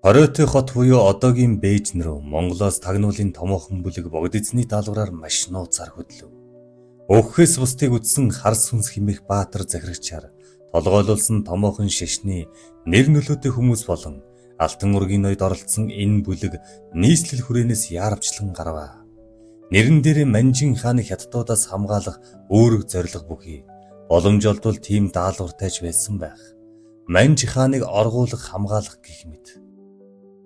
Хоройтой хот буюу одоогийн Бээжин рүү Монголоос тагнуулын томоохон бүлэг богд эзний даалгавраар маш нууцаар хөдлөв. Өгөхөөс бусдыг үтсэн харс хүнс хэмээх баатар захирагчаар толгойлуулсан томоохон шашны нэр нөлөөтэй хүмүүс болон алтан ургийн ноёд оролцсон энэ бүлэг нийслэл хүрээнээс яарвчлан гарваа. Нэрэн дээр Манжин хааны хятадуудаас хамгаалах өөрөг зориг бүхий боломж олдвол тийм даалгавартайж байсан байх. Манж хааныг оргуулах хамгаалах гэх мэт.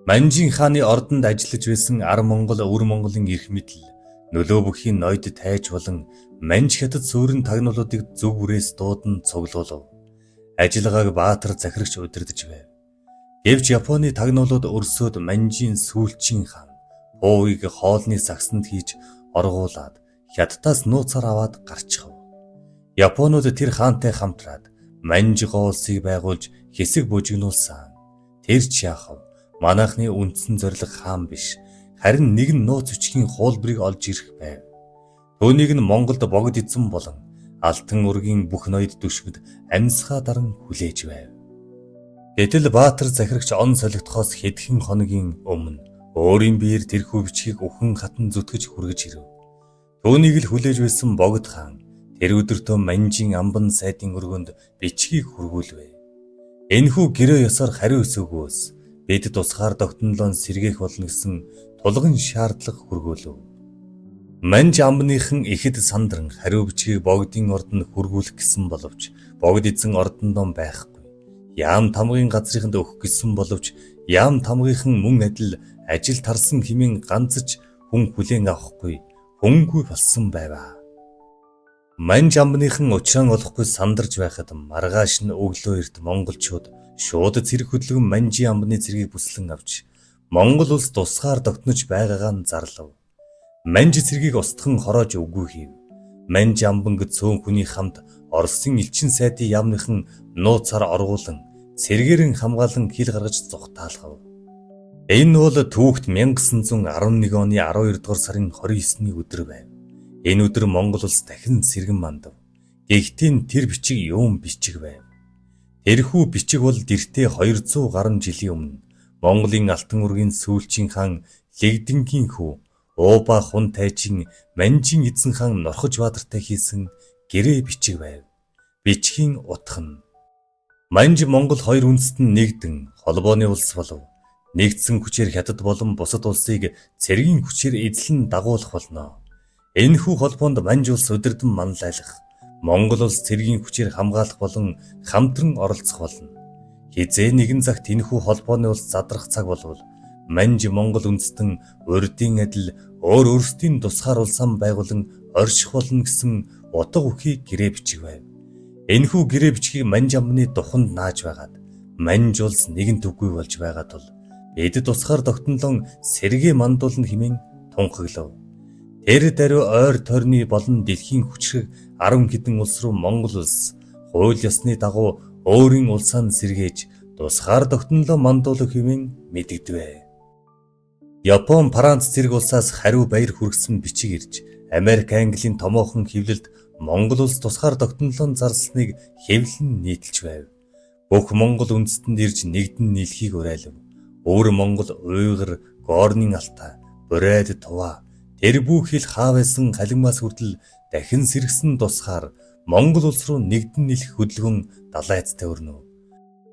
Манжин хааны ордонд ажиллаж байсан ар Монгол өвөр Монголын эрх мэдэл нөлөө бүхий ноёд тайж болон Манж хятад суурин тагнуулуудыг зөв үрээс дуудан цуглуулв. Ажиллагааг баатар захирагч удирдах байв. Гэвч Японы тагнуулууд өрсөөд Манжин сүүлчийн хаан Пууийг хоолны сагсанд хийж оргуулад хятадаас нууцаар аваад гарчихв. Японууд тэр хаантай хамтраад Манж гоолсыг байгуулж хэсэг бужигнуулсан. Тэр ч яахав? Манайхны үндсэн зориг хаан биш, харин нэгэн нууц өчгийн хуулбарыг олж ирэх байв. Түүнийг нь Монголд богд эзэн болон алтан ургийн бүх ноёд түшгд амьсгаа даран хүлээж байв. Гэтэл баатар захирагч он солигдохоос хэдхэн хоногийн өмнө өөрийн биеэр тэрхүү бичгийг өхөн хатан зүтгэж хүргэж ирэв. Түүнийг л хүлээж байсан богд хаан тэр өдөртөө Манжин амбан сайдын өргөнд бичгийг хүргүүлвэ. Энэхүү гэрээ ёсоор хариу өсөөгөөс бид тусгаар тогтнолоон сэргээх болно гэсэн тулгын шаардлага хүргүүлв. Манж амбныхан ихэд сандран хариу бичгийг богдын ордонд хүргүүлэх гэсэн боловч богд эзэн ордондоо байхгүй. Яам тамгын газрыханд өгөх гэсэн боловч яам тамгийнхан мөн адил ажил тарсан хэмээн ганцж хүн хүлээн авахгүй хүнгүй болсон байваа. Манж амбныхан учраан олохгүй сандарч байхад маргааш нь өглөө эрт монголчууд шууд цэрэг хөдөлгөн Манжи амбны цэргийг бүслэн авч Монгол улс тусгаар тогтнож байгаагаа нь зарлав. Манж цэргийг устган хороож өггүй хийв. Манж амбанг цөөн хүний хамт Оросын элчин сайдын яамныхан нууцаар оргуулан цэргэрэн хамгаалан хил гаргаж зүхтаалгав. Энэ бол түүхт 1911 оны 12 дугаар сарын 29-ны өдөр байв. Энэ өдөр Монгол улс дахин сэргэн мандав. Гэхдээ тэр бичиг юун бичиг байв? Тэрхүү бичиг бол дэртээ 200 гаруй жилийн өмнө Монголын алтан ургийн сүүлчийн хаан Лэгдэнгийн хүү Ууба хун тайжин Манжин эзэн хаан Норхож Баатартай хийсэн гэрээ бичиг байв. Бичгийн утга нь Манж Монгол хоёр үндэст нь нэгдэн холбооны улс болов. Нэгдсэн хүчээр хятад болон бусад улсыг цэргийн хүчээр эзлэн дагуулах болно. Энэхүү холбоонд Манж улс удирдан манлайлах, Монгол улс цэргийн хүчээр хамгаалах болон хамтран оролцох болно. Хизээ нэгэн цагт энэхүү холбооны улс задрах цаг болвол Манж Монгол үндэстэн урдын адил өөрсдийн тусгаар улсаан байгуулан орших болно гэсэн утга үхий гэрээ бичиг байв. Энэхүү гэрээ бичгийг Манж амбны туханд нааж байгаад Манж улс нэгэнт үгүй болж байгаа тул бид тусгаар тогтнолон сэргээ мандуулна хэмээн тунхаглав. Тэр даруй ойр тойрны болон дэлхийн хүчрэг 10 хэдэн улс руу Монгол улс хууль ёсны дагуу өөрийн улсаа сэргээж тусгаар тогтнолоо мандуулах хэмээн мэдэгдэв. Япон, Франц зэрэг улсаас хариу баяр хүргэсэн бичиг ирж Америк, Английн томоохон хэвлэлд Монгол улс тусгаар тогтнолоо зарлсныг хэвлэн нийтэлж байв. Бүх Монгол үндэстэнд ирж нэгдэн нийлхийг уриалав. Өвөр Монгол уйгар, Горнын алтай, Бурайд Тува тэр бүх хил хаа байсан халимаас хүртэл дахин сэргсэн тусгаар Монгол улс руу нэгдэн нийлэх хөдөлгөөн далайцтай өрнөв.